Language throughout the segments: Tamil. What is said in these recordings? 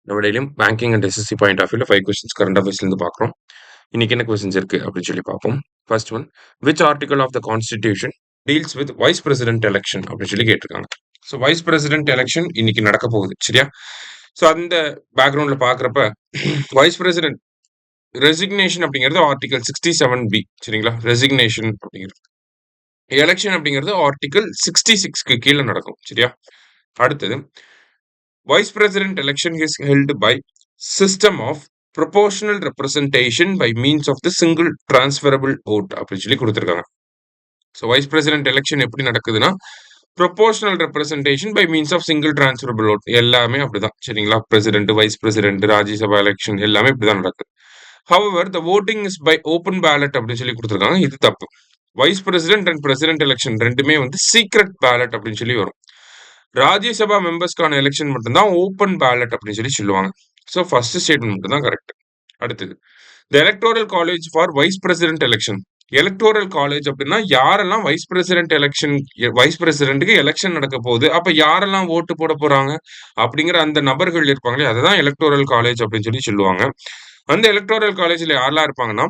நம்ம டெய்லியும் banking and SSC point of வியூல 5 கொஸ்டின்ஸ் கரண்ட் அஃபேர்ஸ்லேருந்து பார்க்குறோம். இன்னைக்கு என்ன கொஸ்டின்ஸ் இருக்கு அப்படின்னு சொல்லி பார்ப்போம். First one, which article of the constitution deals with vice president election அப்படின்னு சொல்லி கேட்டிருக்காங்க. ஸோ வைஸ் பிரசிடென்ட் எலெக்ஷன் இன்னைக்கு நடக்க போகுது, சரியா? ஸோ அந்த பேக்ரவுண்ட்ல பார்க்குறப்ப வைஸ் பிரசிடென்ட் ரெசிக்னேஷன் அப்படிங்கிறது ஆர்டிகல் 67B, சரிங்களா? ரெசிக்னேஷன் அப்படிங்கிறது. எலெக்ஷன் அப்படிங்கிறது ஆர்டிகல் 66க்கு கீழே நடக்கும், சரியா? அடுத்தது, Vice President election is held by system of proportional representation by means of the single transferable vote அப்படின்னு சொல்லி கொடுத்துருக்காங்க. ஸோ வைஸ் பிரசிடென்ட் எலெக்ஷன் எப்படி நடக்குதுன்னா proportional representation by means of single transferable vote, எல்லாமே அப்படிதான், சரிங்களா? President, vice president, Rajya Sabha election எல்லாமே இப்படிதான் நடக்குது. However the voting is by open ballot அப்படின்னு சொல்லி கொடுத்துருக்காங்க. இது தப்பு. Vice president and president election ரெண்டுமே வந்து சீக்ரெட் பேலட் அப்படின்னு சொல்லி வரும். ராஜ்யசபா மெம்பர்ஸ்க்கான எலெக்ஷன் மட்டும்தான் ஓப்பன் பேலட் அப்படின்னு சொல்லி சொல்லுவாங்க. ஸோ ஃபர்ஸ்ட் ஸ்டேட்மெண்ட் மட்டும் தான் கரெக்ட். அடுத்தது, the electoral college for vice president election. Electoral college அப்படின்னா யாரெல்லாம் வைஸ் பிரசிடென்ட் எலெக்ஷன், வைஸ் பிரசிடென்ட்டுக்கு எலெக்ஷன் நடக்க போகுது, அப்ப யாரெல்லாம் ஓட்டு போட போறாங்க அப்படிங்கிற அந்த நபர்கள் இருப்பாங்களே, அதுதான் எலக்டோரல் காலேஜ் அப்படின்னு சொல்லி சொல்லுவாங்க. அந்த எலக்டோரல் காலேஜ்ல யாரெல்லாம் இருப்பாங்கன்னா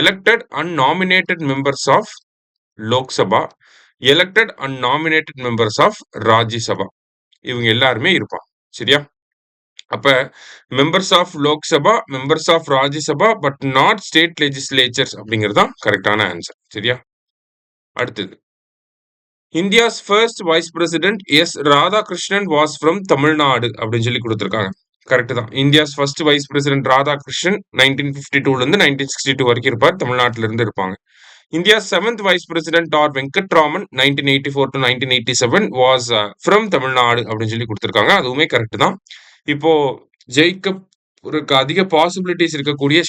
elected and nominated members of Lok Sabha, elected and nominated members of Rajya Sabha, இவங்க எல்லாருமே இருப்பாங்க, சரியா? அப்ப members of Lok Sabha, members of Rajya Sabha, but not state legislatures அப்படிங்கிறது தான் கரெக்டான ஆன்சர், சரியா? அடுத்தது, India's first vice president S Radhakrishnan was from Tamil Nadu அப்படின்னு சொல்லி கொடுத்துருக்காங்க. கரெக்ட் தான். India's first vice president Radhakrishnan 1952ல இருந்து 1962 வரைக்கும் இருப்பார், தமிழ்நாட்டில இருந்து இருப்பாங்க. India's seventh vice president or Venkatraman 1984 to 1987 was from Tamil Nadu அப்படின்னு சொல்லி கொடுத்துருக்காங்க. அதுவுமே கரெக்ட் தான். இப்போ ஜெயிக்கப் ஒரு அதிக பாசிபிலிட்டிஸ் இருக்கக்கூடிய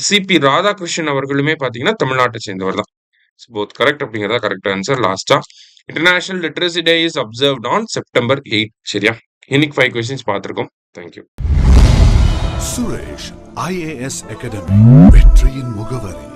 சிபி ராதாகிருஷ்ணன் அவர்களுமே பாத்தீங்கன்னா தமிழ்நாட்டை சேர்ந்தவர் தான். போத் கரெக்ட் அப்படிங்கிறதா கரெக்ட் ஆன்சர். லாஸ்டா, international literacy day is observed on September 8, சரியா? இன்னைக்கு 5 கொஸ்டின்ஸ் பார்த்திருக்கோம். தேங்க்யூ. சுரேஷ் IAS அகாடமி, வெற்றியின் முகவரி.